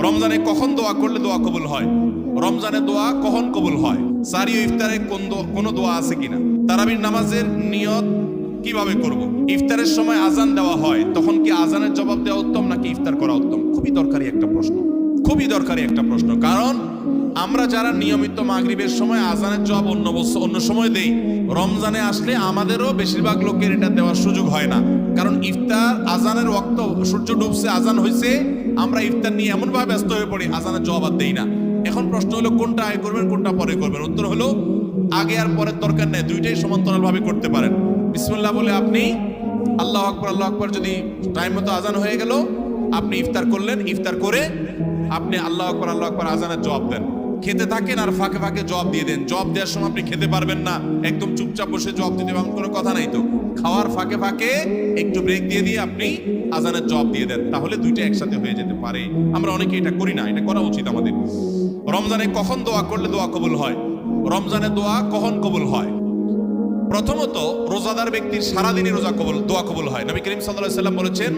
রমজানে কখন দোয়া করলে দোয়া কবুল হয়? রমজানে দোয়া কখন কবুল হয়? সারি ও ইফতারে কোন দোয়া আছে কিনা? তারাবির নামাজের নিয়ত কিভাবে করব? ইফতারের সময় আজান দেওয়া হয়, তখন কি আজানের জবাব দেওয়া উত্তম নাকি ইফতার করা উত্তম? খুবই দরকারি একটা প্রশ্ন, খুবই দরকারি একটা প্রশ্ন। কারণ আমরা যারা নিয়মিত মাগরিবের সময় আজানের জবাব অন্য সময় দেই, রমজানে আসলে আমাদেরও বেশিরভাগ লোকের এটা দেওয়ার সুযোগ হয় না। কারণ ইফতার আজানের ওয়াক্ত, সূর্য ডুবছে, আজান হয়েছে, আমরা ইফতার নিয়ে এমন ভাবে ব্যস্ত হয়ে পড়ি, আজানের জবাব আর দেই না। এখন প্রশ্ন হলো কোনটা আগে করবেন, কোনটা পরে করবেন? উত্তর হলো আগে আর পরের দরকার নেই, দুইটাই সমান্তরাল ভাবে করতে পারেন। বিসমিল্লাহ বলে আপনি আল্লাহু আকবার আল্লাহু আকবার, যদি টাইম মতো আজান হয়ে গেল আপনি ইফতার করলেন, ইফতার করে আপনি আল্লাহু আকবার আজানের জবাব দেন। খেতে থাকেন আর ফাঁকে ফাঁকে জবাব দিয়ে দেন। জবাব দেওয়ার সময় আপনি খেতে পারবেন না, একদম চুপচাপ বসে জবাব দিতে পারবেন, কোনো কথা নাই তো। খাওয়ার ফাঁকে ফাঁকে একটু ব্রেক দিয়ে দিয়ে আপনি আজানের জবাব দিয়ে দেন, তাহলে দুইটা একসাথে হয়ে যেতে পারে। আমরা অনেকে এটা করি না, এটা করা উচিত আমাদের। রমজানে কখন দোয়া করলে দোয়া কবুল হয়? রমজানে দোয়া কখন কবুল হয়? প্রথমত, রোজাদার ব্যক্তির সারাদিনই দোয়া কবুল হয়। নবী করিম সাল্লাল্লাহু আলাইহি সাল্লাম বলেছেন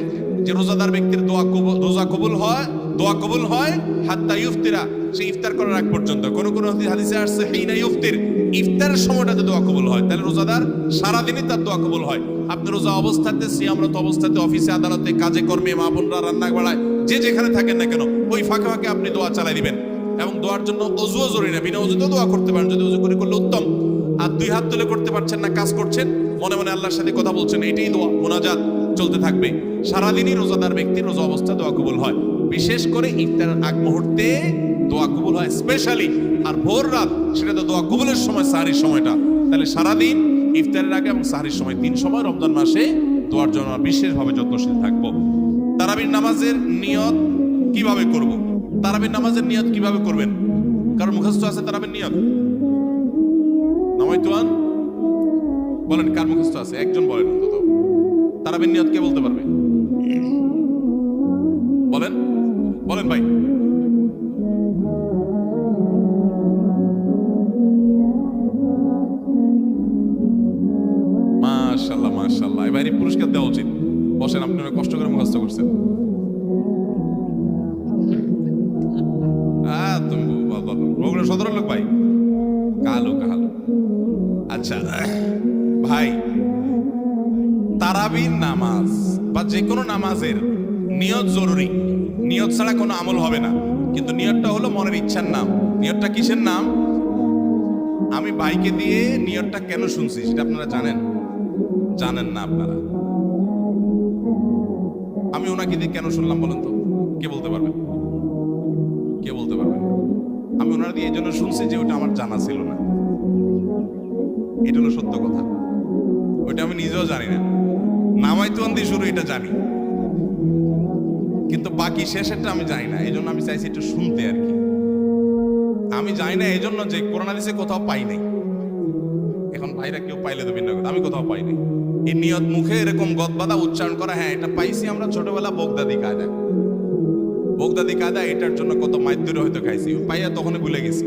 যে রোজাদার ব্যক্তির দোয়া কবুল হয় হাত্তা ইফতিরা, সে ইফতার করার আগ পর্যন্ত। কোন হাদিসে আসছে হিনা ইফতির, ইফতারের সময়টাতে দোয়া কবুল হয়। তাহলে রোজাদার সারাদিনই তার দোয়া কবুল হয়। আপনি রোজা অবস্থাতে, সিয়ামরত অবস্থাতে, অফিসে আদালতে, কাজে কর্মে, মা বোনরা রান্না বাড়ায়, যে যেখানে থাকেন না কেন, ওই ফাঁকে ফাঁকে আপনি দোয়া চালাই দিবেন। এবং দোয়ার জন্য অজুও জরুরি না, বিনা অজুতেও দোয়া করতে পারেন, যদি অজু করে করলে উত্তম। আর দুই হাত তুলে করতে পারছেন না, কাজ করছেন, মনে মনে আল্লাহর সাথে কথা বলছেন, এটাই দোয়া, মুনাজাত চলতে থাকবে। সারাদিনই রোজাদার ব্যক্তির রোজা অবস্থা দোয়া কবুল হয়। বিশেষ করে ইফতারের আগ মুহূর্তে দোয়া কবুল হয় স্পেশালি। আর ভোর রাত, সেটা তো দোয়া কবুলের সময়, সাহরির সময়টা। তাহলে সারাদিন, ইফতারের আগে এবং সাহরির সময়, 3 সময় রমজান মাসে দোয়ার জন্য বিশেষভাবে যত্নশীল থাকবো। তারাবির নামাজের নিয়ত কিভাবে করব? তারাবির নামাজের নিয়ত কিভাবে করবেন? কারণ মুখস্থ আছে তারাবির নিয়ত? নামাইতুয়ান বলেন, কার মুখস্থ আছে? একজন বলেন অন্তত। তারাবির নিয়ত কে বলতে পারবে? বলেন বলেন ভাই। মাশাআল্লাহ মাশাআল্লাহ, এবারে পুরস্কার দেওয়া উচিত। বসেন, আপনি অনেক কষ্ট করে মুখস্থ করছেন। তুমি বগুড়া সদরের লোক ভাই? কালো কালো। আচ্ছা ভাই, তারাবির নামাজ বা যে কোনো নামাজের নিয়ত জরুরি। নিয়ত ছাড়া কোনো আমল হবে না। কিন্তু নিয়তটা হলো মনের ইচ্ছার নাম। নিয়তটা কিসের নাম? আমি ভাইকে দিয়ে নিয়তটা কেন শুনছি সেটা আপনারা জানেন? জানেন না আপনারা? আমি ওনাকে দিয়ে কেন শুনলাম বলেন তো? কে বলতে পারবেন? কে বলতে পারবেন? আমি ওনার দিয়ে এই জন্য শুনছি যে ওটা আমার জানা ছিল না। এটা হলো সত্য কথা, ওইটা আমি নিজেও জানি না। নামাইতুয়ান দিয়ে শুরু, এটা জানি, কিন্তু বাকি শেষেরটা আমি জানি না। এই জন্য আমি চাইছি একটু শুনতে আর কি। আমি জানি না এই জন্য যে কোরআন হাদিসে কোথাও পাই নাই। এখন ভাইরা কেউ পাইলে তো ভিন্ন কথা, আমি কোথাও পাই নাই। এই নিয়ত মুখে এরকম গদবাদা উচ্চারণ করা, হ্যাঁ এটা পাইছি আমরা ছোটবেলা বগদাদি কায়দা। বগদাদি কায়দা, এটার জন্য কত মাইদুরে হয়তো খাইছি, পাইয়া তখনই ভুলে গেছি।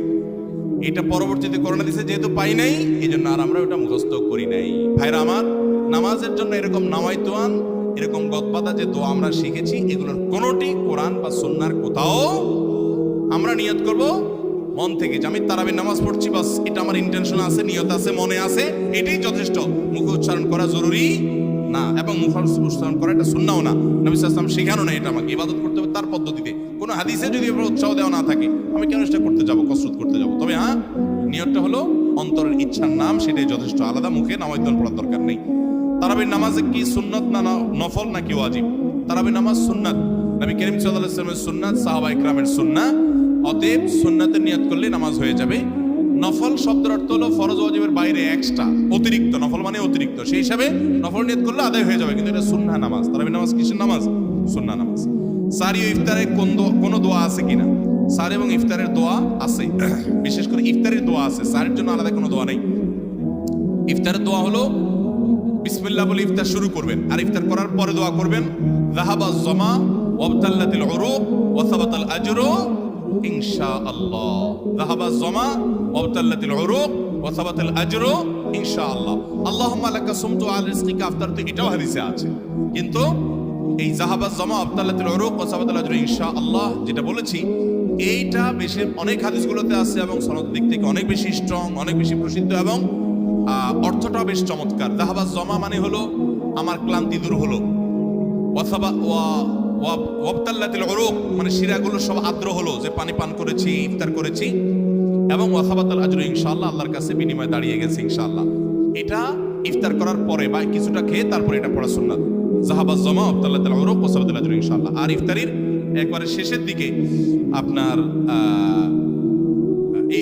এটা পরবর্তীতে করোনা দিছে, যেহেতু পাই নাই এই জন্য আর আমরা ওটা মুখস্থ করি নাই। ভাইরা আমার, নামাজের জন্য এরকম নামাইতুয়ান, এরকম গদবাদা যে দোয়া আমরা শিখেছি, এগুলোর কোনোটি কোরআন বা সুন্নাহর কোথাও আমরা নিয়ত করব মন থেকে যে আমি তারাবির নামাজ পড়ছি, বাস এটা আমার ইন্টেনশন আছে, নিয়ত আছে, মনে আছে, এটাই যথেষ্ট। মুখে উচ্চারণ করা জরুরি না, এবং মুখে উচ্চারণ করা এটা সুন্নাহও না। নবী সাল্লাল্লাহু আলাইহি ওয়াসাল্লাম শেখানো না। এটা আমাকে ইবাদত করতে হবে তার পদ্ধতিতে। কোনো হাদিসে যদি উৎসাহ দেওয়া না থাকে, আমি কেন সেটা করতে যাব, কসরত করতে যাব? তবে হ্যাঁ, নিয়তটা হলো অন্তরের ইচ্ছার নাম, সেটাই যথেষ্ট। আলাদা মুখে নামাইতুয়ান পড়ার দরকার নেই। তারাবির নামাজে কি সুন্নত না নফল নাকি ওয়াজিব? তারাবির নামাজ সুন্নাত, নবী করিম সাল্লাল্লাহু আলাইহি ওয়াসাল্লামের সুন্নাত, সাহাবা ইকরামের সুন্নাহ। অতএব সুন্নাতের নিয়ত করলে নামাজ হয়ে যাবে। নফল শব্দের অর্থ হলো ফরজ ওয়াজিবের বাইরে, এক্সট্রা, অতিরিক্ত। নফল মানে অতিরিক্ত, সেই হিসাবে নফল নিয়ত করলে আদায় হয়ে যাবে, কিন্তু এটা সুন্নাহ নামাজ। তারাবির নামাজ কিসের নামাজ? সুন্নাহ নামাজ। সারি ও ইফতারে কোনো দোয়া আছে কিনা? সারি এবং ইফতারের দোয়া আছে, বিশেষ করে ইফতারের দোয়া আছে, সারির জন্য আলাদা কোনো দোয়া নেই। ইফতারের দোয়া হলো বিসমিল্লাহ বলে ইফতার শুরু করবেন, আর ইফতার করার পরে দোয়া করবেন যাহাবাজ জামা ওয়াবতাল্লাতিল উরুক ওয়া সাবাতাল আজরু ইনশাআল্লাহ। যাহাবাজ জামা ওয়াবতাল্লাতিল উরুক ওয়া সাবাতাল আজরু ইনশাআল্লাহ। আল্লাহুম্মা লাকা সুমতু আলা রিজকিকা আফতারতু, এটাও হাদিসে আছে। কিন্তু এই জাহাবাজ জমা আবতাল্লাতুল উরুক ওয়া সাবাতাল আজরু ইনশাআল্লাহ যেটা বলেছি, এইটা বেশি অনেক হাদিসগুলোতে আছে এবং সনদের দিক থেকে অনেক বেশি স্ট্রং, অনেক বেশি প্রসিদ্ধ এবং অর্থটাও বেশ চমৎকার। জাহাবাজ জমা মানে হলো আমার ক্লান্তি দূর হলো, ওয়াবতাল্লাতুল উরুক মানে শিরাগুলো সব আর্দ্র হলো, যে পানি পান করেছি, ইফতার করেছি, এবং ওয়া সাবাতাল আজরু ইনশাআল্লাহ আল্লাহর কাছে বিনিময় দাঁড়িয়ে গেছে ইনশাআল্লাহ। এটা ইফতার করার পরে বা কিছুটা খেয়ে তারপরে এটা পড়া সুন্নাত। জাহাবাজ জমা আবতাল্লাতুল উরুক ওয়া সাবাতাল আজরু ইনশাআল্লাহ। আর ইফতারির একবারে শেষের দিকে আপনার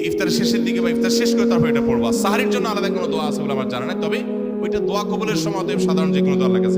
ইফতারের শেষের দিকে বা ইফতার শেষ করে তারপর এটা পড়বা। সাহারির জন্য আলাদা কোনো দোয়া আছে বলে আমার জানা নাই, তবে ওইটা দোয়া কবুলের সময় সাধারণ যে কোনো দোয়া আল্লাহর কাছে